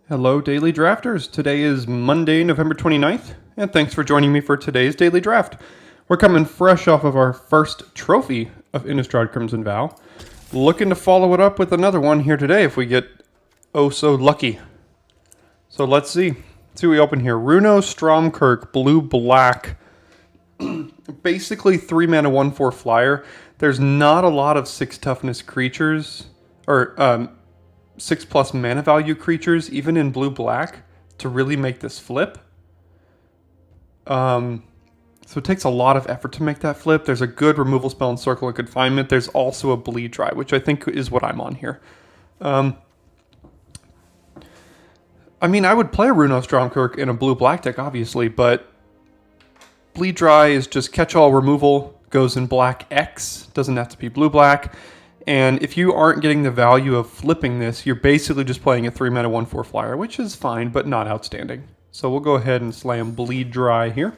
Hello, Daily Drafters. Today is Monday, November 29th, and thanks for joining me for today's Daily Draft. We're coming fresh off of our first trophy of Innistrad Crimson Vow. Looking to follow it up with another one here today if we get oh so lucky. So let's see. Let's see what we open here. Runo Stromkirk, blue-black. Basically 3 mana, 1/4 flyer. There's not a lot of 6 toughness creatures, or 6+ mana value creatures, even in blue-black, to really make this flip. So it takes a lot of effort to make that flip. There's a good removal spell in Circle of Confinement. There's also a Bleed Dry, which I think is what I'm on here. I mean, I would play a Runo Stromkirk in a blue-black deck, obviously, but Bleed Dry is just catch-all removal, goes in black X, doesn't have to be blue-black. And if you aren't getting the value of flipping this, you're basically just playing a 3 mana 1/4 flyer, which is fine, but not outstanding. So we'll go ahead and slam Bleed Dry here.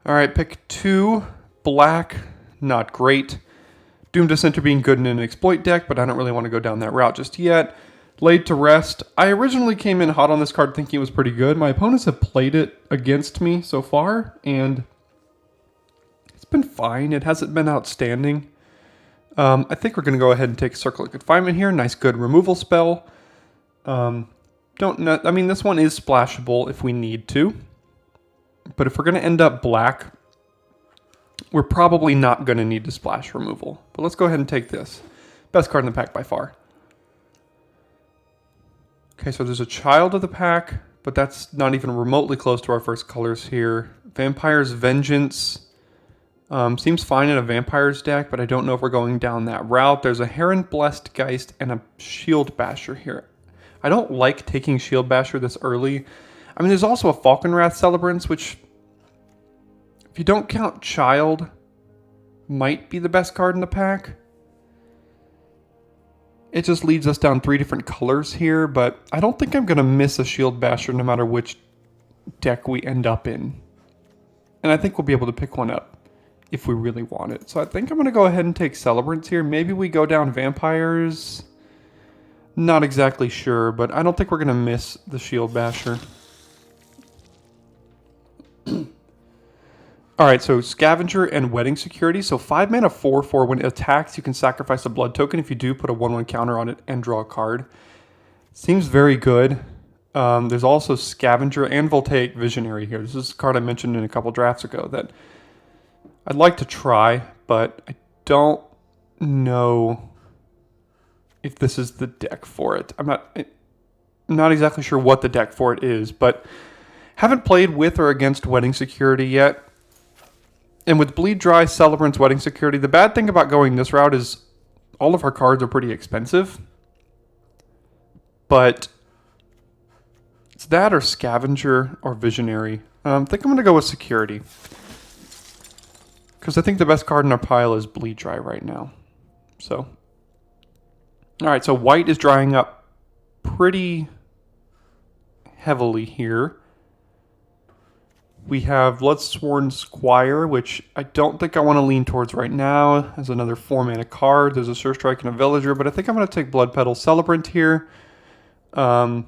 All right, pick 2, black, not great. Doom Dissenter being good in an exploit deck, but I don't really want to go down that route just yet. Laid to Rest. I originally came in hot on this card thinking it was pretty good. My opponents have played it against me so far, and it's been fine. It hasn't been outstanding. I think we're going to go ahead and take Circle of Confinement here. Nice, good removal spell. I mean, this one is splashable if we need to. But if we're going to end up black, we're probably not going to need to splash removal. But let's go ahead and take this. Best card in the pack by far. Okay, so there's a Child of the pack, but that's not even remotely close to our first colors here. Vampire's Vengeance. Seems fine in a Vampires deck, but I don't know if we're going down that route. There's a Heron Blessed Geist and a Shield Basher here. I don't like taking Shield Basher this early. I mean, there's also a Falconwrath Celebrants, which, if you don't count Child, might be the best card in the pack. It just leads us down 3 different colors here, but I don't think I'm going to miss a Shield Basher no matter which deck we end up in. And I think we'll be able to pick one up if we really want it. So I think I'm going to go ahead and take Celebrants here. Maybe we go down Vampires. Not exactly sure, but I don't think we're going to miss the Shield Basher. Alright, so Scavenger and Wedding Security. So 5 mana 4/4. When it attacks, you can sacrifice a blood token. If you do, put a 1/1 counter on it and draw a card. Seems very good. There's also Scavenger and Voltaic Visionary here. This is a card I mentioned in a couple drafts ago that I'd like to try, but I don't know if this is the deck for it. I'm not exactly sure what the deck for it is, but haven't played with or against Wedding Security yet. And with Bleed Dry, Celebrants, Wedding Security, the bad thing about going this route is all of our cards are pretty expensive. But it's that or Scavenger or Visionary. I think I'm going to go with Security, because I think the best card in our pile is Bleed Dry right now. So, alright, so white is drying up pretty heavily here. We have Bloodsworn Squire, which I don't think I want to lean towards right now. As another 4 mana card. There's a Surstrike and a Villager, but I think I'm going to take Blood Petal Celebrant here. Another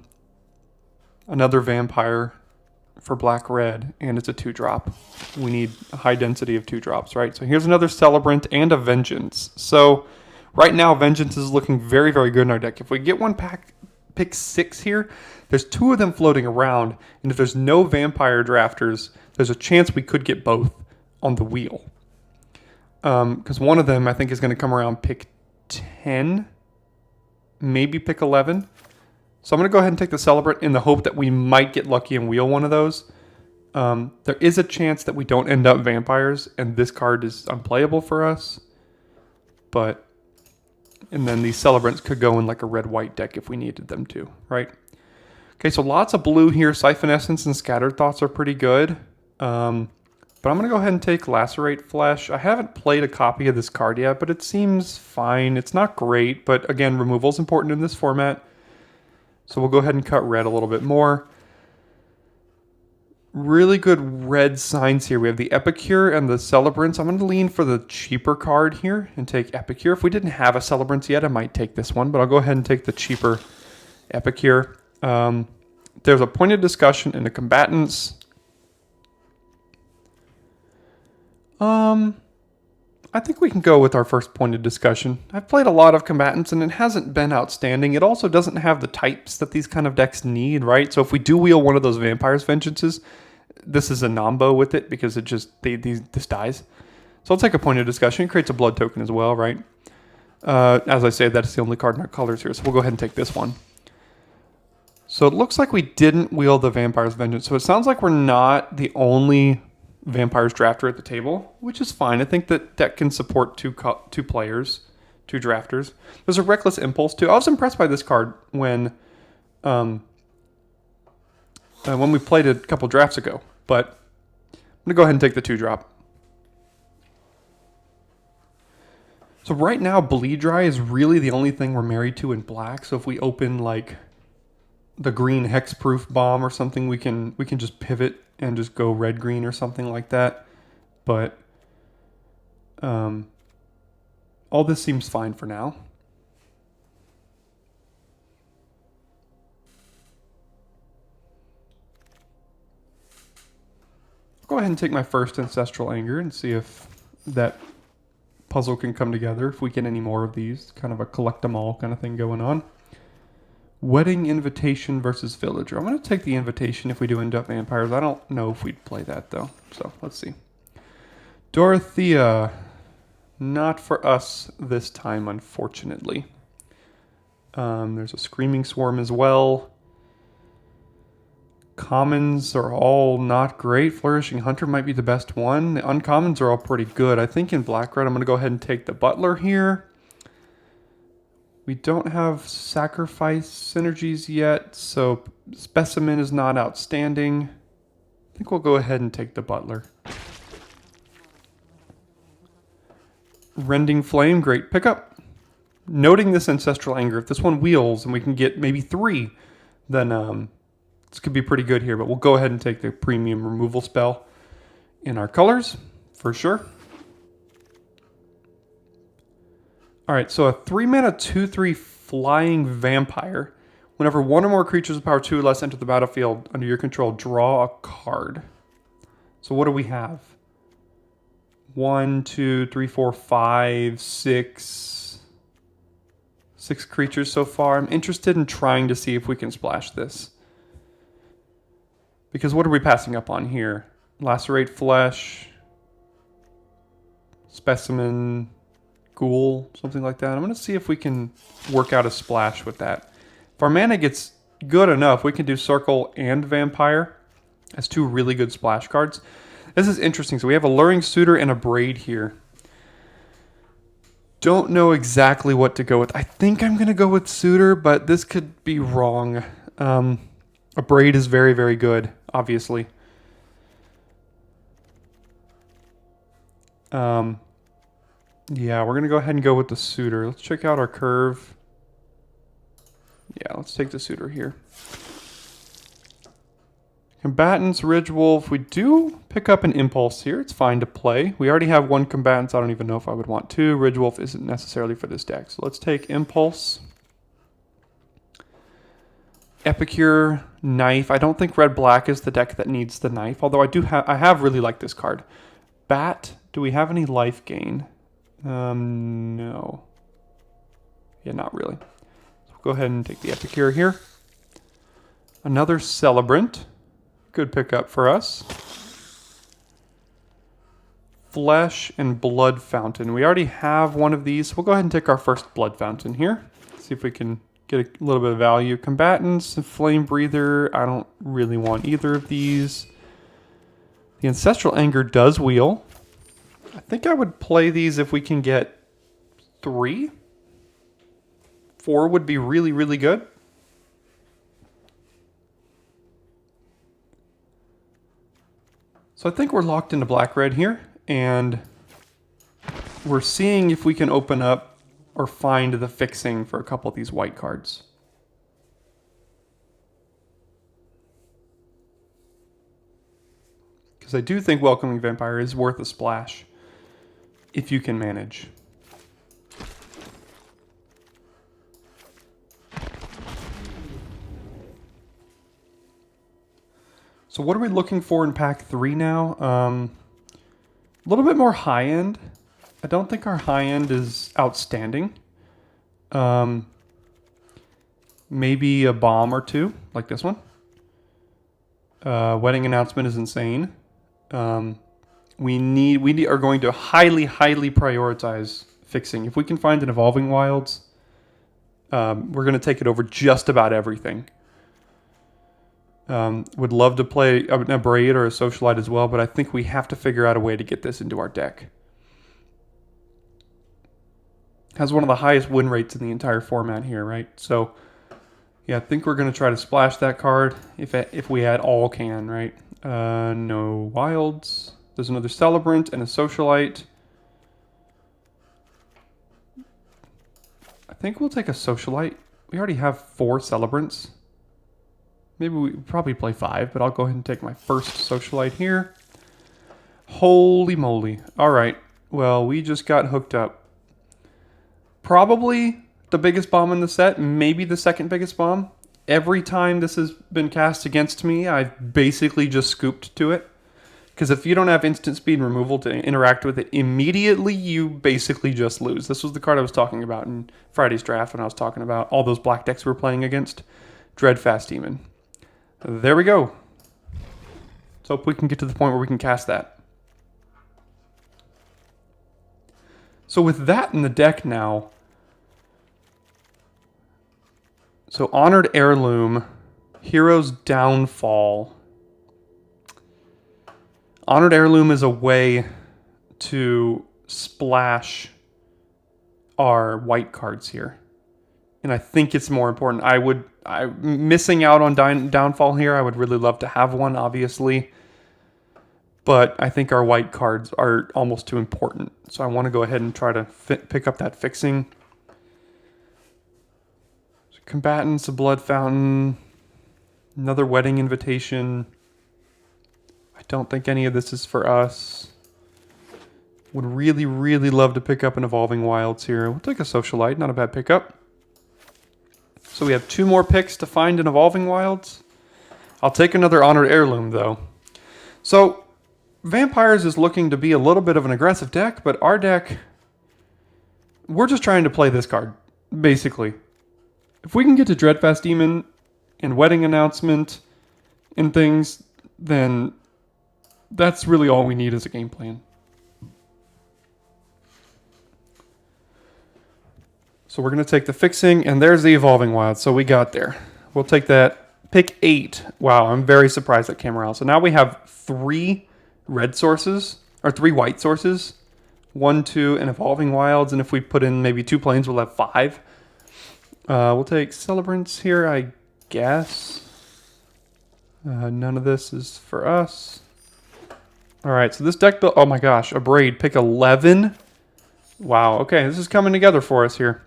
Vampire for black-red, and it's a 2-drop. We need a high density of 2-drops, right? So here's another Celebrant and a Vengeance. So right now, Vengeance is looking very, very good in our deck. If we get one pick 6 here, there's 2 of them floating around, and if there's no Vampire drafters, there's a chance we could get both on the wheel. Because one of them, I think, is going to come around pick 10, maybe pick 11. So I'm going to go ahead and take the Celebrant in the hope that we might get lucky and wheel one of those. There is a chance that we don't end up Vampires, and this card is unplayable for us. And then these Celebrants could go in like a red-white deck if we needed them to, right? Okay, so lots of blue here. Siphon Essence and Scattered Thoughts are pretty good. But I'm going to go ahead and take Lacerate Flesh. I haven't played a copy of this card yet, but it seems fine. It's not great, but again, removal is important in this format. So we'll go ahead and cut red a little bit more. Really good red signs here. We have the Epicure and the Celebrants. I'm going to lean for the cheaper card here and take Epicure. If we didn't have a Celebrants yet, I might take this one, but I'll go ahead and take the cheaper Epicure. There's a pointed discussion in the combatants. I think we can go with our first pointed discussion. I've played a lot of combatants and it hasn't been outstanding. It also doesn't have the types that these kind of decks need, right? So if we do wheel one of those Vampire's Vengeances, this is a nombo with it because it just, this dies. So I'll take a pointed discussion. It creates a blood token as well, right? As I say, that's the only card in our colors here. So we'll go ahead and take this one. So it looks like we didn't wheel the Vampire's Vengeance. So it sounds like we're not the only Vampire's drafter at the table, which is fine. I think that deck can support two players, two drafters. There's a Reckless Impulse too. I was impressed by this card when we played it a couple drafts ago, but I'm gonna go ahead and take the 2-drop. So right now, Bleed Dry is really the only thing we're married to in black. So if we open like the green Hexproof Bomb or something, we can just pivot and just go red-green or something like that. But all this seems fine for now. I'll go ahead and take my first Ancestral Anger and see if that puzzle can come together, if we get any more of these. Kind of a collect them all kind of thing going on. Wedding Invitation versus Villager. I'm going to take the Invitation if we do end up Vampires. I don't know if we'd play that, though. So, let's see. Dorothea. Not for us this time, unfortunately. There's a Screaming Swarm as well. Commons are all not great. Flourishing Hunter might be the best one. The uncommons are all pretty good. I think in Black-Red, I'm going to go ahead and take the Butler here. We don't have Sacrifice synergies yet, so Specimen is not outstanding. I think we'll go ahead and take the Butler. Rending Flame, great pickup. Noting this Ancestral Anger, if this one wheels and we can get maybe 3, then this could be pretty good here, but we'll go ahead and take the premium removal spell in our colors, for sure. Alright, so a 3-mana 2/3 Flying Vampire. Whenever one or more creatures of power 2 or less enter the battlefield under your control, draw a card. So what do we have? 1, 2, 3, 4, 5, 6. 6 creatures so far. I'm interested in trying to see if we can splash this. Because what are we passing up on here? Lacerate Flesh, Specimen, Ghoul, something like that. I'm going to see if we can work out a splash with that. If our mana gets good enough, we can do Circle and Vampire as 2 really good splash cards. This is interesting. So we have a Luring Suitor and a Braid here. Don't know exactly what to go with. I think I'm going to go with Suitor, but this could be wrong. A Braid is very, very good, obviously. Yeah, we're going to go ahead and go with the Suitor. Let's check out our curve. Yeah, let's take the Suitor here. Combatants, Ridgewolf. We do pick up an Impulse here. It's fine to play. We already have 1 combatant, so I don't even know if I would want 2. Ridgewolf isn't necessarily for this deck. So let's take Impulse. Epicure, Knife. I don't think Red-Black is the deck that needs the Knife, although I have really liked this card. Bat. Do we have any life gain? No. Yeah, not really. So we'll go ahead and take the Epicure here. Another Celebrant. Good pickup for us. Flesh and Blood Fountain. We already have one of these. So we'll go ahead and take our first Blood Fountain here. See if we can get a little bit of value. Combatants, Flame Breather. I don't really want either of these. The Ancestral Anger does wheel. I think I would play these if we can get 3. 4 would be really, really good. So I think we're locked into Black-Red here, and we're seeing if we can open up or find the fixing for a couple of these white cards. Because I do think Welcoming Vampire is worth a splash if you can manage. So what are we looking for in pack 3 now? A little bit more high end. I don't think our high end is outstanding. Maybe a bomb or two, like this one. Wedding announcement is insane. We are going to highly prioritize fixing. If we can find an Evolving Wilds, we're going to take it over just about everything. Would love to play a Braid or a Socialite as well, but I think we have to figure out a way to get this into our deck. Has one of the highest win rates in the entire format here, right? So, yeah, I think we're going to try to splash that card if we at all can, right? No Wilds. There's another Celebrant and a Socialite. I think we'll take a Socialite. We already have 4 Celebrants. Maybe we probably play 5, but I'll go ahead and take my first Socialite here. Holy moly. All right. Well, we just got hooked up. Probably the biggest bomb in the set, maybe the second biggest bomb. Every time this has been cast against me, I've basically just scooped to it. Because if you don't have instant speed removal to interact with it immediately, you basically just lose. This was the card I was talking about in Friday's draft when I was talking about all those black decks we were playing against. Dreadfast Demon. There we go. Let's hope we can get to the point where we can cast that. So with that in the deck now, so Honored Heirloom, Hero's Downfall. Honored Heirloom is a way to splash our white cards here. And I think it's more important. I'm missing out on Downfall here. I would really love to have one, obviously. But I think our white cards are almost too important. So I want to go ahead and try to pick up that fixing. So Combatants, a Blood Fountain, another Wedding Invitation. I don't think any of this is for us. Would really love to pick up an Evolving Wilds here. We'll take a Socialite, not a bad pickup. So we have 2 more picks to find an Evolving Wilds. I'll take another Honored Heirloom, though. So, Vampires is looking to be a little bit of an aggressive deck, but our deck, we're just trying to play this card, basically. If we can get to Dreadfast Demon and Wedding Announcement and things, then that's really all we need as a game plan. So we're going to take the fixing, and there's the Evolving Wild. So we got there. We'll take that. Pick 8. Wow, I'm very surprised that came around. So now we have 3 red sources, or 3 white sources. 1, 2, and Evolving Wilds. And if we put in maybe 2 planes, we'll have 5. We'll take Celebrants here, I guess. None of this is for us. All right, so this deck build, oh my gosh, a Braid. Pick 11. Wow, okay, this is coming together for us here.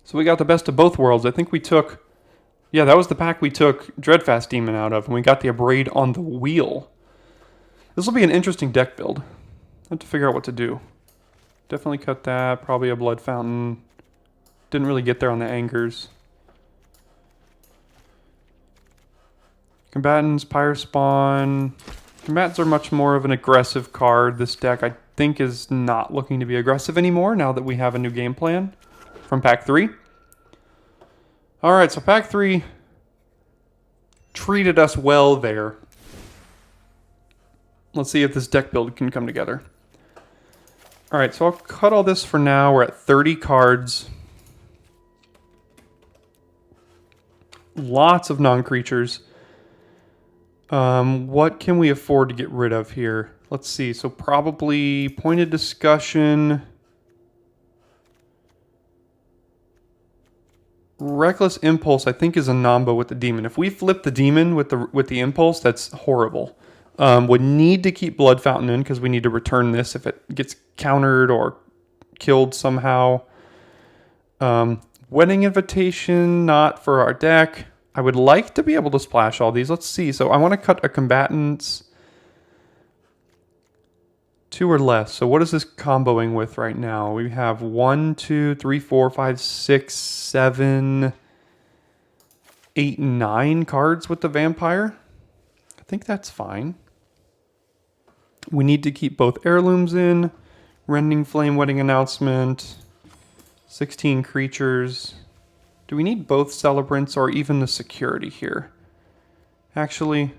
So we got the best of both worlds. I think we took, yeah, that was the pack we took Dreadfast Demon out of, and we got the Braid on the wheel. This will be an interesting deck build. I have to figure out what to do. Definitely cut that, probably a Blood Fountain. Didn't really get there on the Angers. Combatants, Pyre Spawn. Combatants are much more of an aggressive card. This deck, I think, is not looking to be aggressive anymore now that we have a new game plan from Pack 3. Alright, so Pack 3 treated us well there. Let's see if this deck build can come together. Alright, so I'll cut all this for now. We're at 30 cards. Lots of non-creatures. What can we afford to get rid of here? Let's see. So probably Pointed Discussion. Reckless Impulse, I think, is a Nombo with the Demon. If we flip the Demon with the Impulse, that's horrible. Would need to keep Blood Fountain in because we need to return this if it gets countered or killed somehow. Wedding Invitation, not for our deck. I would like to be able to splash all these. Let's see. So I want to cut a Combatants. 2 or less. So what is this comboing with right now? We have 1, 2, 3, 4, 5, 6, 7, 8, 9 cards with the vampire. I think that's fine. We need to keep both heirlooms in. Rending Flame, Wedding Announcement, 16 creatures. Do we need both celebrants or even the security here? Actually,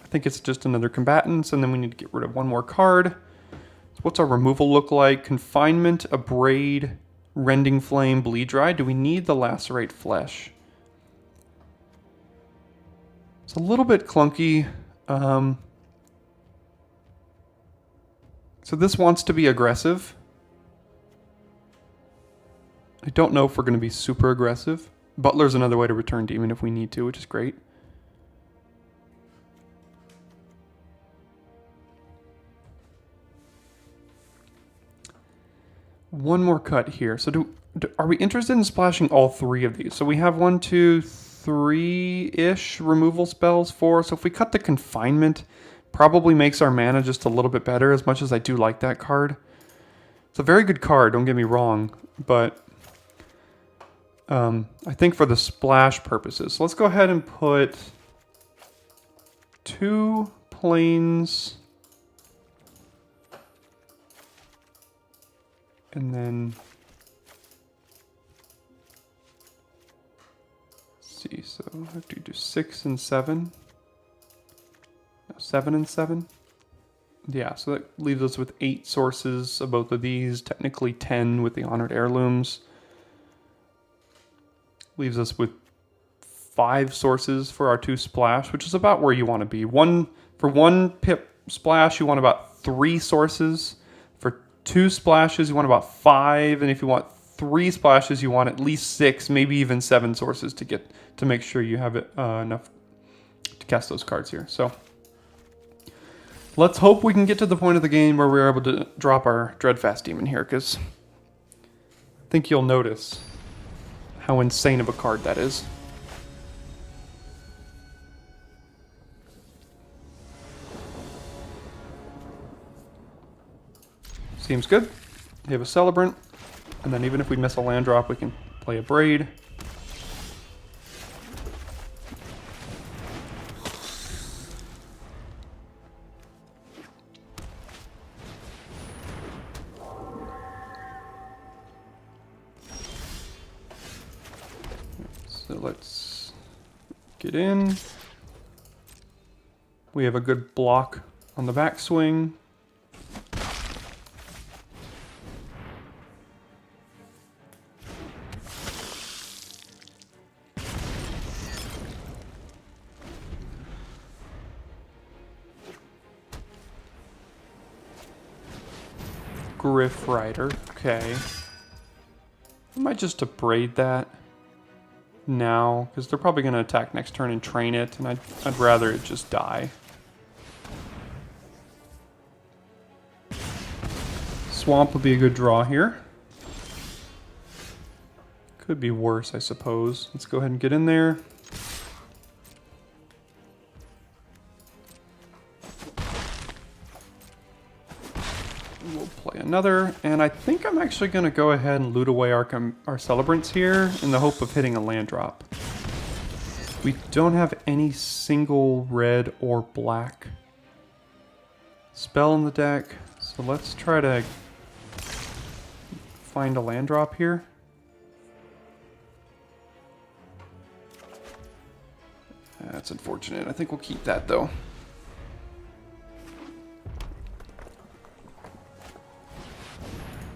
I think it's just another combatants, and then we need to get rid of one more card. So what's our removal look like? Confinement, Abrade, Rending Flame, Bleed Dry. Do we need the Lacerate Flesh? It's a little bit clunky. So this wants to be aggressive. I don't know if we're going to be super aggressive. Butler's another way to return Demon if we need to, which is great. One more cut here. So are we interested in splashing all 3 of these? So we have 1, 2, 3-ish removal spells, 4. So if we cut the Confinement, probably makes our mana just a little bit better, as much as I do like that card. It's a very good card, don't get me wrong, but I think for the splash purposes. So let's go ahead and put 2 planes, and then let's see, so I have to do 6 and 7. 7 and 7. Yeah, so that leaves us with 8 sources of both of these. Technically 10 with the Honored Heirlooms. Leaves us with 5 sources for our 2 splash, which is about where you want to be. For 1 pip splash, you want about 3 sources. For 2 splashes, you want about 5. And if you want 3 splashes, you want at least 6, maybe even 7 sources to make sure you have enough to cast those cards here. So let's hope we can get to the point of the game where we're able to drop our Dreadfast Demon here, because I think you'll notice how insane of a card that is. Seems good. We have a Celebrant, and then even if we miss a land drop, we can play a Braid. So let's get in. We have a good block on the backswing. Griff Rider, okay. I might just abrade that now, because they're probably going to attack next turn and train it, and I'd rather it just die. Swamp would be a good draw here. Could be worse, I suppose. Let's go ahead and get in there. We'll play another, and I think I'm actually going to go ahead and loot away our Celebrants here in the hope of hitting a land drop. We don't have any single red or black spell in the deck, so let's try to find a land drop here. That's unfortunate. I think we'll keep that though.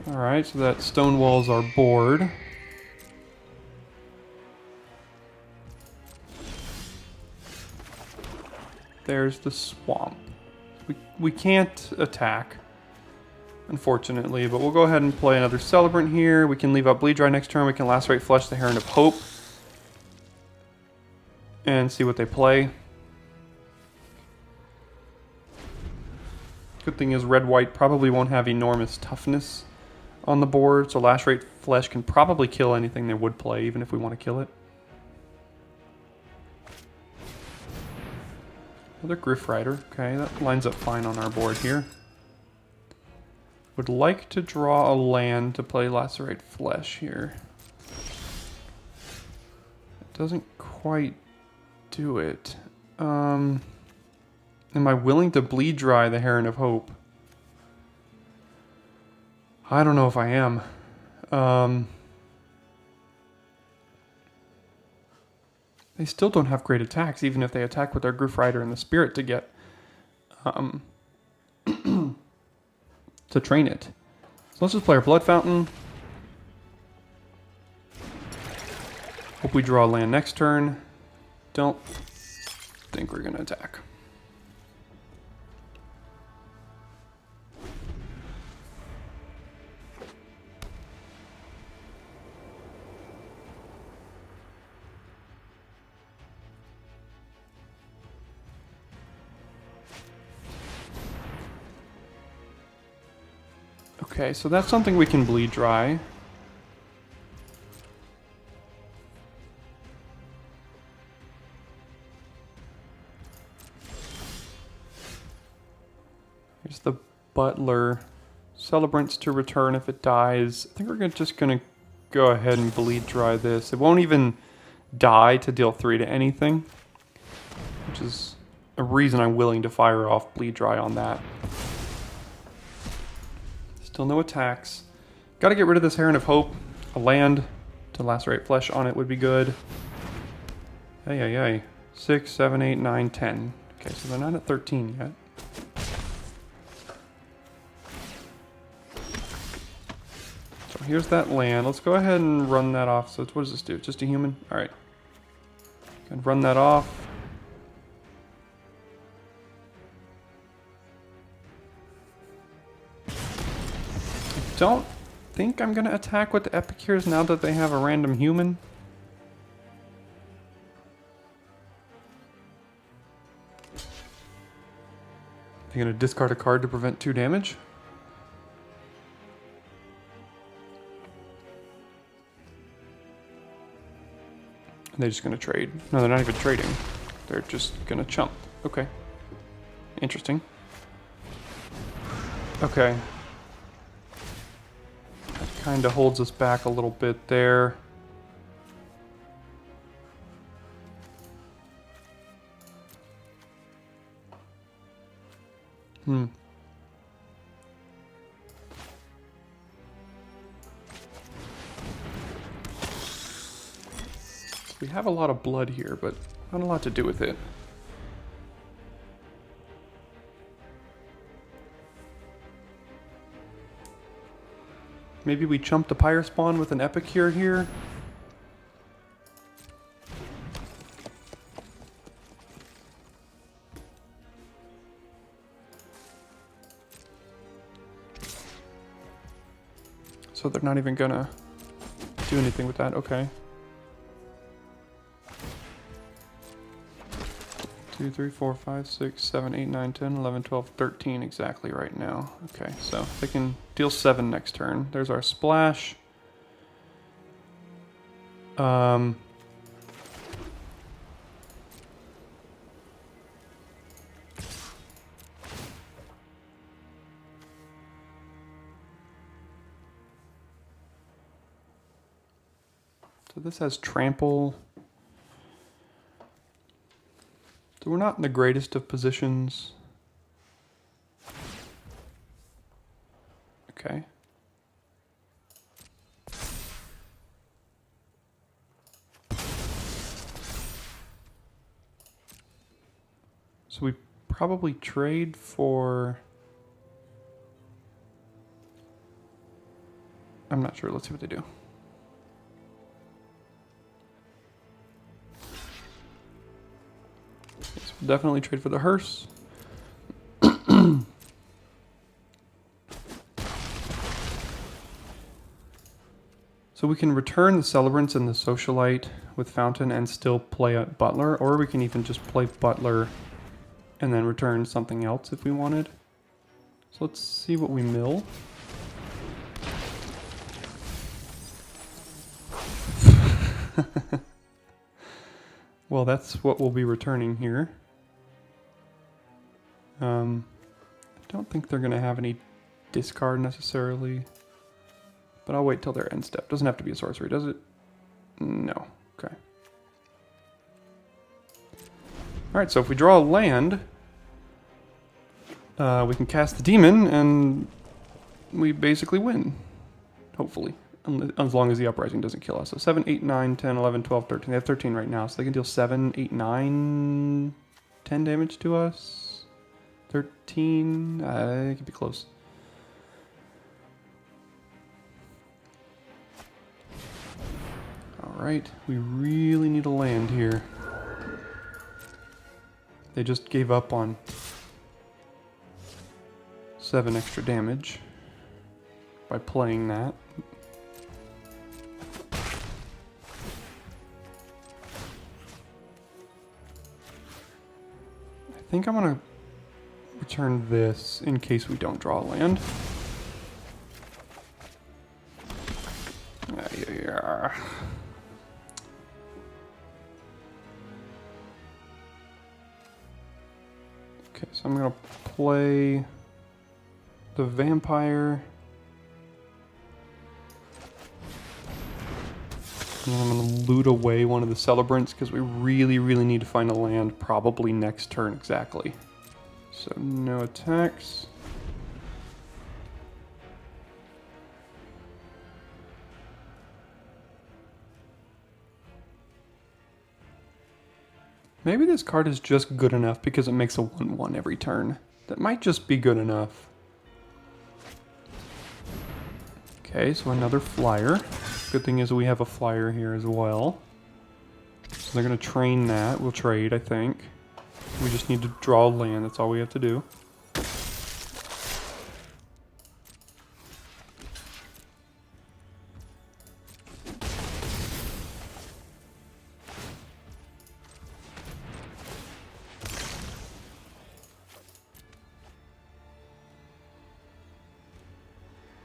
Alright, so that Stonewall's our board. There's the swamp. We can't attack, unfortunately, but we'll go ahead and play another Celebrant here. We can leave out Bleed Dry next turn. We can Lacerate Flesh the Heron of Hope and see what they play. Good thing is red-white probably won't have enormous toughness on the board, so Lacerate Flesh can probably kill anything they would play, even if we want to kill it. Another Griff Rider. Okay, that lines up fine on our board here. Would like to draw a land to play Lacerate Flesh here. It doesn't quite do it. Am I willing to bleed dry the Heron of Hope? I don't know if I am. They still don't have great attacks, even if they attack with their Goof Rider and the Spirit to get to train it. So let's just play our Blood Fountain. Hope we draw a land next turn. Don't think we're going to attack. Okay, so that's something we can bleed dry. Here's the Butler. Celebrants to return if it dies. I think we're just going to go ahead and bleed dry this. It won't even die to deal 3 to anything, which is a reason I'm willing to fire off bleed dry on that. Still no attacks. Got to get rid of this Heron of Hope. A land to lacerate flesh on it would be good. Hey. 6, 7, 8, 9, 10. Okay, so they're not at 13 yet. So here's that land. Let's go ahead and run that off. So what does this do? Just a human? Alright. Can run that off. Don't think I'm going to attack with the Epicures now that they have a random human. They're going to discard a card to prevent 2 damage. And they're just going to trade. No, they're not even trading. They're just going to chump. Okay. Interesting. Okay. Kind of holds us back a little bit there. We have a lot of blood here, but not a lot to do with it. Maybe we chump the Pyre Spawn with an Epicure here. So they're not even gonna do anything with that, okay. 2, 3, 4, 5, 6, 7, 8, 9, 10, 11, 12, 13 exactly right now. Okay, so they can deal 7 next turn. There's our splash. So this has trample. So we're not in the greatest of positions. Okay. So we probably trade for... I'm not sure. Let's see what they do. Definitely trade for the hearse. So we can return the Celebrants and the Socialite with Fountain and still play a Butler, or we can even just play Butler and then return something else if we wanted. So let's see what we mill. Well, that's what we'll be returning here. I don't think they're going to have any discard necessarily, but I'll wait till their end step. Doesn't have to be a sorcery, does it? No. Okay. Alright, so if we draw a land, we can cast the demon, and we basically win. Hopefully. As long as the uprising doesn't kill us. So 7, 8, 9, 10, 11, 12, 13. They have 13 right now, so they can deal 7, 8, 9, 10 damage to us. 13. It could be close. Alright, we really need a land here. They just gave up on 7 extra damage by playing that. I think I'm gonna return this in case we don't draw a land. Yeah. Okay, so I'm gonna play the vampire. And I'm going to loot away one of the celebrants because we really, really need to find a land probably next turn exactly. So no attacks. Maybe this card is just good enough because it makes a 1/1 every turn. That might just be good enough. Okay, so another flyer. Good thing is we have a flyer here as well. So they're going to train that. We'll trade, I think. We just need to draw land. That's all we have to do.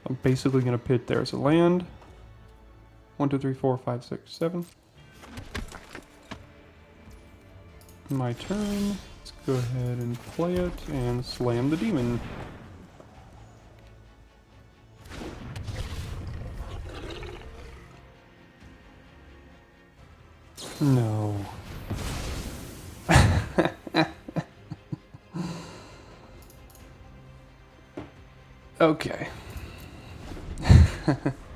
I'm basically going to pit there as a land. 1, 2, 3, 4, 5, 6, 7. My turn. Let's go ahead and play it and slam the demon. No. Okay.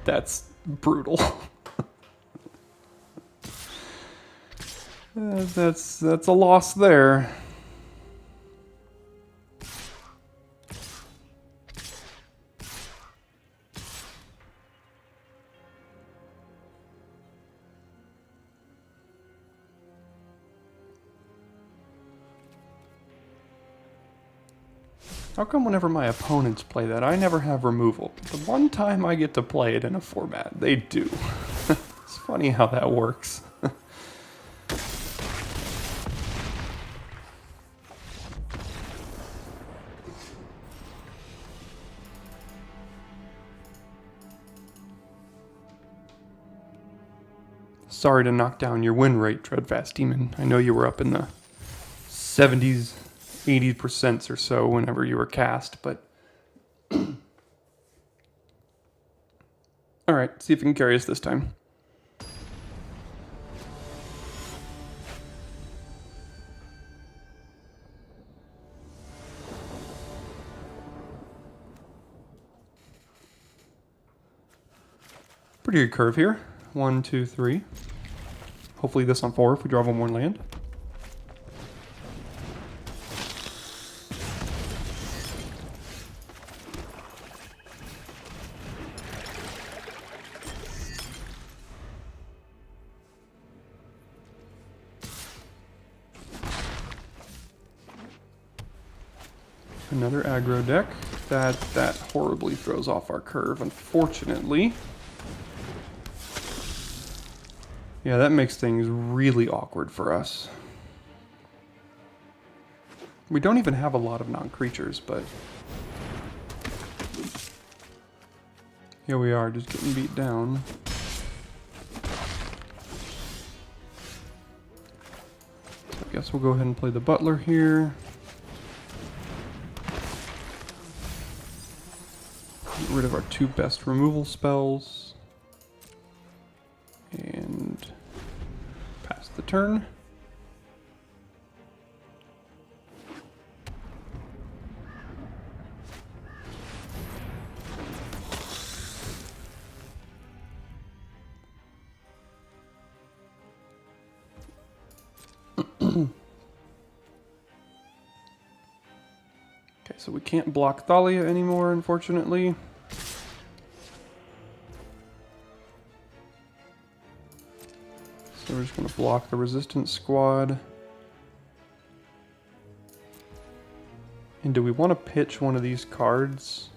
That's brutal. That's a loss there. How come whenever my opponents play that, I never have removal? The one time I get to play it in a format, they do. It's funny how that works. Sorry to knock down your win rate, Dreadfast Demon. I know you were up in the 70s, 80% or so whenever you were cast, but... Alright, see if you can carry us this time. Pretty good curve here. 1, 2, 3. Hopefully this on 4 if we draw one more land. Another aggro deck. That horribly throws off our curve, unfortunately. Yeah, that makes things really awkward for us. We don't even have a lot of non-creatures, but... here we are, just getting beat down. So I guess we'll go ahead and play the Butler here. Get rid of our 2 best removal spells. And pass the turn. Okay, so we can't block Thalia anymore, unfortunately. So we're just going to block the resistance squad. And do we want to pitch one of these cards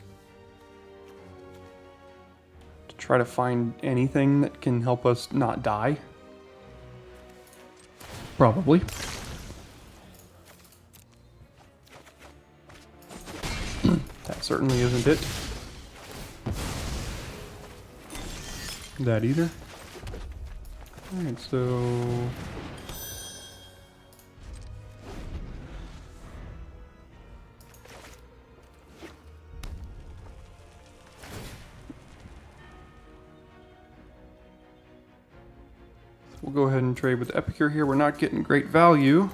to try to find anything that can help us not die? Probably. That certainly isn't it. That either. Alright, so... we'll go ahead and trade with Epicure here. We're not getting great value,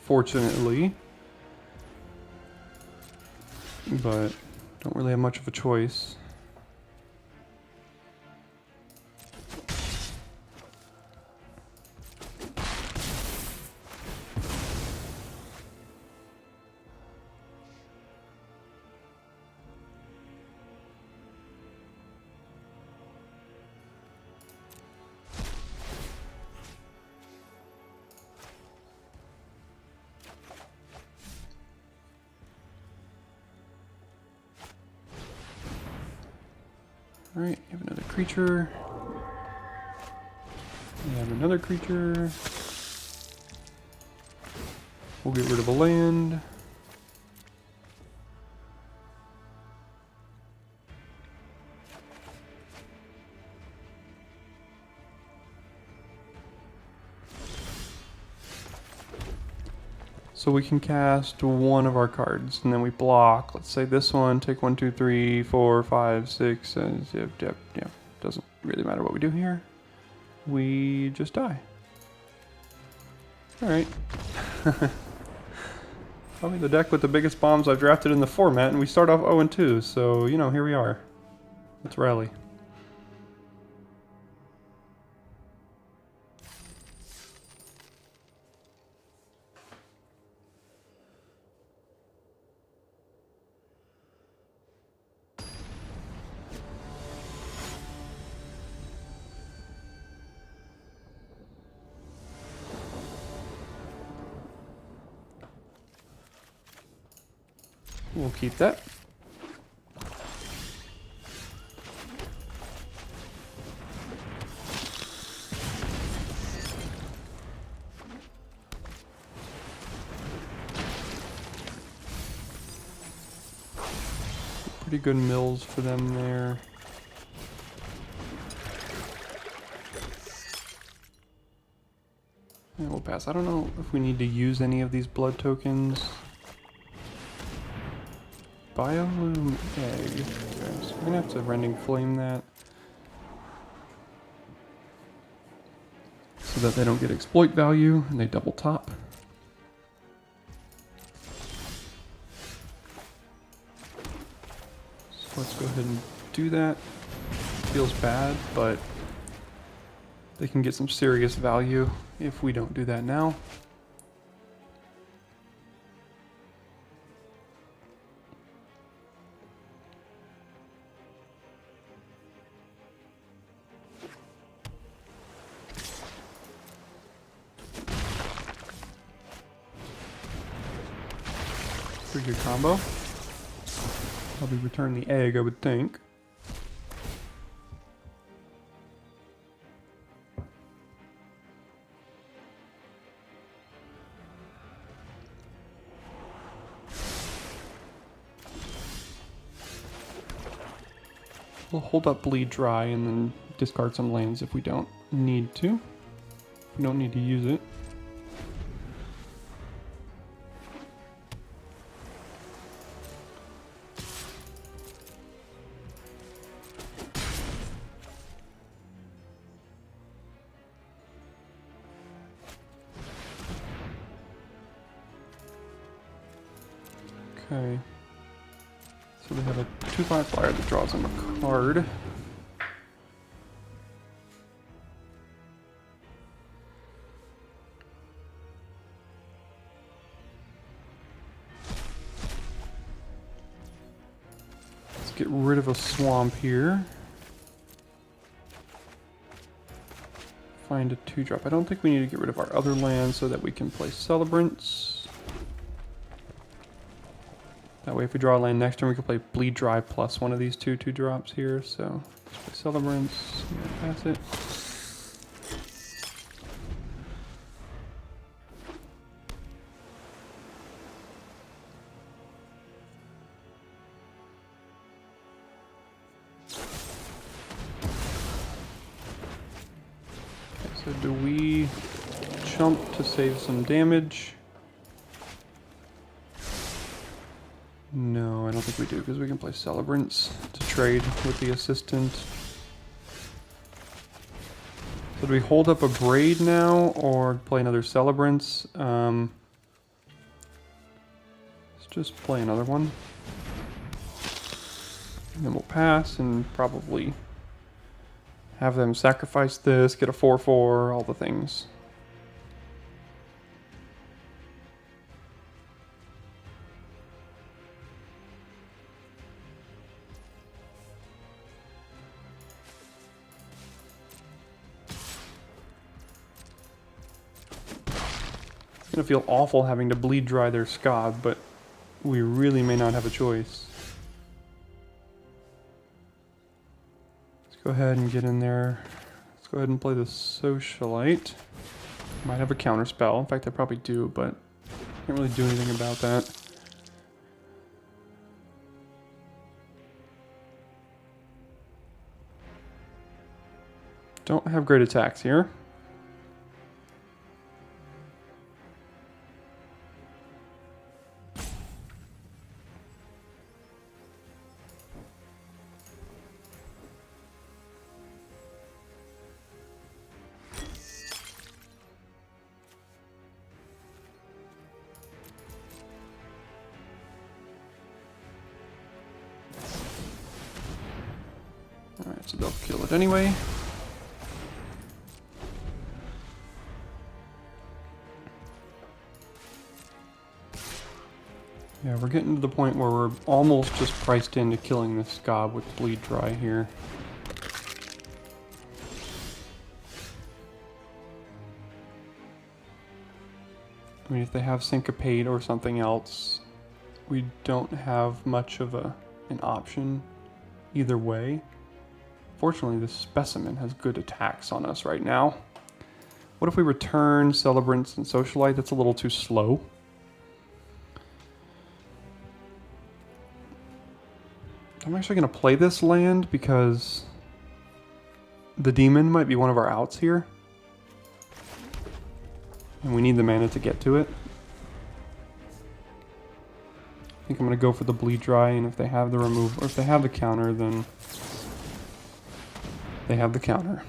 fortunately. But don't really have much of a choice. Alright, you have another creature. We have another creature. We'll get rid of a land. So we can cast one of our cards, and then we block. Let's say this one, take 1, 2, 3, 4, 5, 6, and yeah, doesn't really matter what we do here. We just die. Alright. Probably the deck with the biggest bombs I've drafted in the format, and we start off 0-2, so, you know, here we are. Let's rally. We'll keep that. Pretty good mills for them there. And we'll pass. I don't know if we need to use any of these blood tokens. Biolume egg. Okay, so we're gonna have to Rending Flame that. So that they don't get exploit value and they double top. So let's go ahead and do that. Feels bad, but they can get some serious value if we don't do that now. Pretty good combo. Probably return the egg, I would think. We'll hold up Bleed Dry and then discard some lands if we don't need to. We don't need to use it. Okay. So they have a 2/5 flyer that draws them a card. get rid of a swamp here. Find a 2-drop. I don't think we need to get rid of our other land so that we can play Celebrants. That way if we draw a land next turn, we can play Bleed Dry plus one of these 2-2-drops here. So let's play Celebrants. Pass it. So do we chump to save some damage? No, I don't think we do, because we can play Celebrants to trade with the assistant. So do we hold up a Braid now, or play another Celebrants? Let's just play another one. And then we'll pass and probably have them sacrifice this, get a 4/4, all the things. It's gonna feel awful having to bleed dry their Scab, but we really may not have a choice. Go ahead and get in there. Let's go ahead and play the Socialite. Might have a counter spell. In fact, I probably do, but can't really do anything about that. Don't have great attacks here. Alright, so they'll kill it anyway. Yeah, we're getting to the point where we're almost just priced into killing this Scab with Bleed Dry here. I mean, if they have Syncopate or something else, we don't have much of an option either way. Fortunately, this Specimen has good attacks on us right now. What if we return Celebrants and Socialite? That's a little too slow. I'm actually going to play this land because the Demon might be one of our outs here. And we need the mana to get to it. I think I'm going to go for the Bleed Dry, and if they have the remove, or if they have the counter, then they have the counter.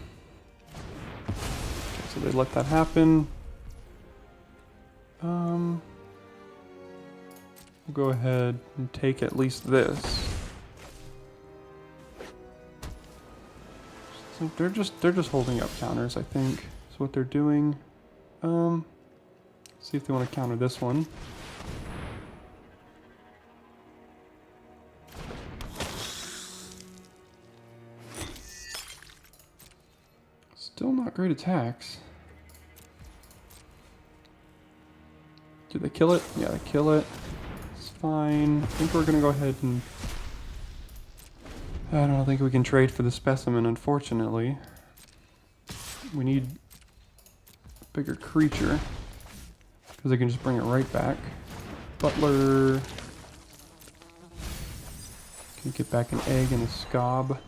Okay, so they let that happen. We'll go ahead and take at least this. So they're just holding up counters, I think, is what they're doing. See if they want to counter this one. Still not great attacks. Did they kill it? Yeah, they kill it. It's fine. I think we're gonna go ahead and... I don't think we can trade for the Specimen, unfortunately. We need a bigger creature, because they can just bring it right back. Butler can get back an egg and a Scab.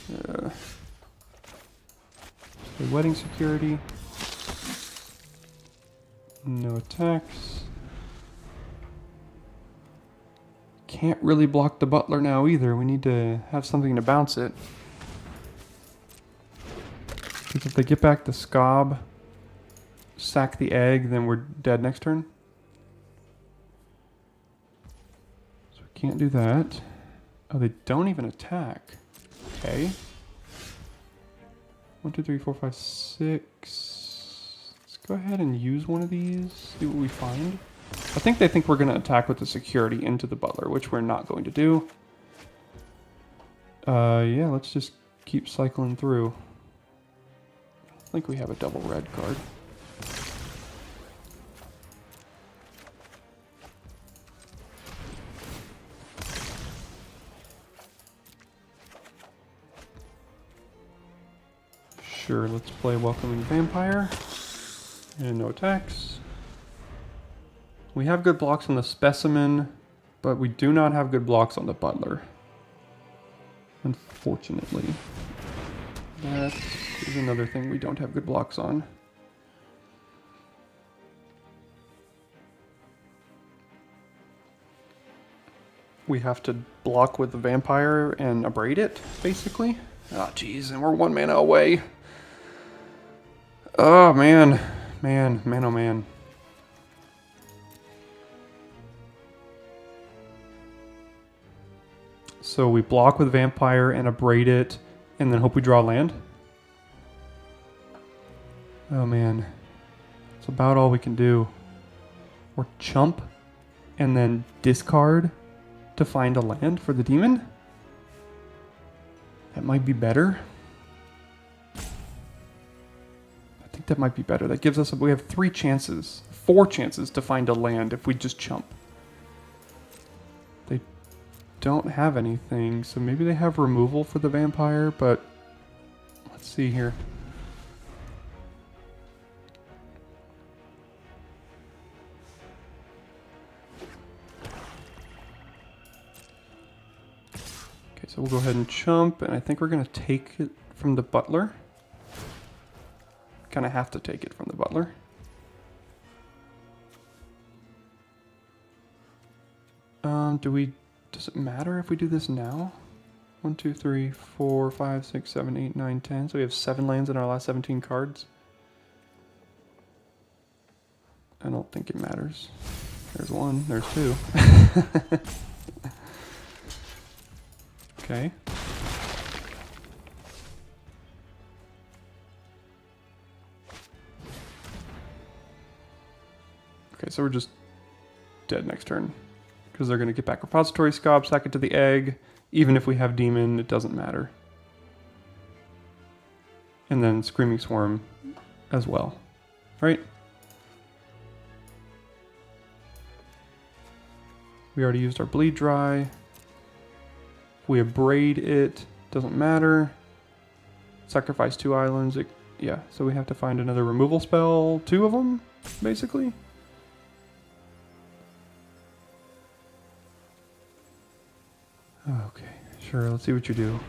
The Wedding Security. No attacks. Can't really block the Butler now either. We need to have something to bounce it. Because if they get back the Scab, sack the egg, then we're dead next turn. So we can't do that. Oh, they don't even attack. Okay. 1, 2, 3, 4, 5, 6. Let's go ahead and use one of these. See what we find. I think they think we're going to attack with the security into the Butler, which we're not going to do. Yeah, let's just keep cycling through. I think we have a double red card. Sure, let's play Welcoming Vampire. And no attacks. We have good blocks on the Specimen, but we do not have good blocks on the Butler. Unfortunately. That is another thing we don't have good blocks on. We have to block with the Vampire and abrade it, basically. Oh, jeez, and we're 1 mana away. Oh, man. Man, oh, man. So we block with Vampire and abrade it, and then hope we draw land. Oh, man. It's about all we can do. Or chump, and then discard to find a land for the demon. That might be better. I think that might be better. That gives us, we have 4 chances to find a land if we just chump. They don't have anything, so maybe they have removal for the Vampire, but let's see here. Okay, so we'll go ahead and chump, and I think we're going to take it from the Butler. Kind of have to take it from the Butler. Does it matter if we do this now? 1, 2, 3, 4, 5, 6, 7, 8, 9, 10. So we have 7 lands in our last 17 cards. I don't think it matters. There's 1, there's 2. Okay. Okay, so we're just dead next turn. Because they're going to get back Repository Scob, sack it to the egg. Even if we have Demon, it doesn't matter. And then Screaming Swarm as well. Right? We already used our Bleed Dry. If we abrade it, doesn't matter. Sacrifice 2 islands. Yeah, so we have to find another removal spell. 2 of them, basically. Okay, sure, let's see what you do.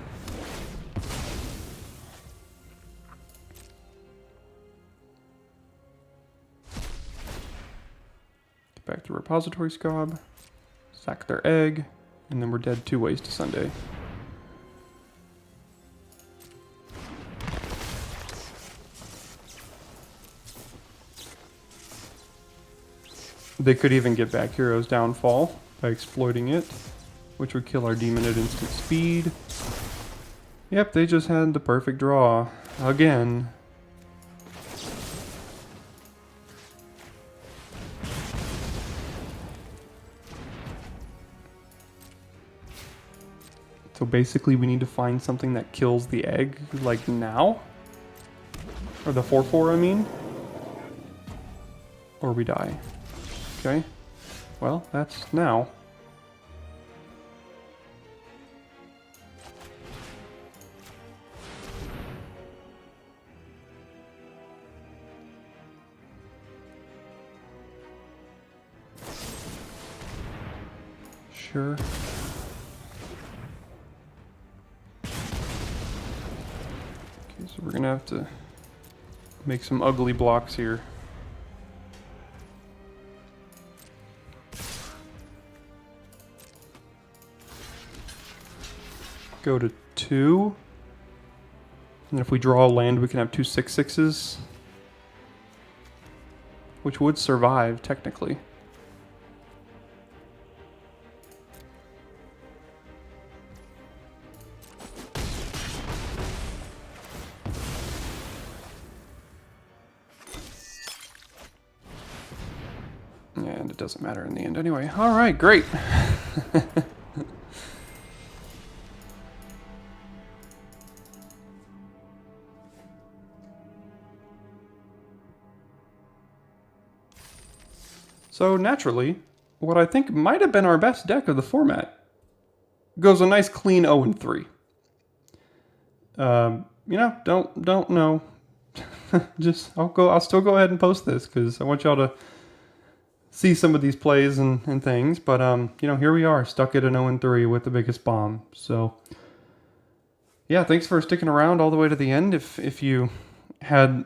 Get back to Repository Scob, sack their egg, and then we're dead 2 ways to Sunday. They could even get back Hero's Downfall by exploiting it, which would kill our demon at instant speed. Yep, they just had the perfect draw. Again. So basically we need to find something that kills the egg, like now? Or the 4/4, I mean? Or we die. Okay. Well, that's now. Sure. Okay, so we're gonna have to make some ugly blocks here. Go to 2. And if we draw a land, we can have 2 6/6s. Which would survive, technically. And it doesn't matter in the end anyway. Alright, great. So naturally, what I think might have been our best deck of the format goes a nice clean 0-3. You know, don't know. I'll still go ahead and post this because I want y'all to see some of these plays and things. But you know, here we are, stuck at an 0-3 with the biggest bomb. So yeah, thanks for sticking around all the way to the end. If you had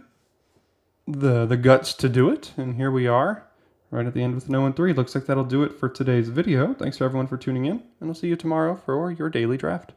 the guts to do it, and here we are, right at the end with an 0-3. Looks like that'll do it for today's video. Thanks to everyone for tuning in, and I'll see you tomorrow for your daily draft.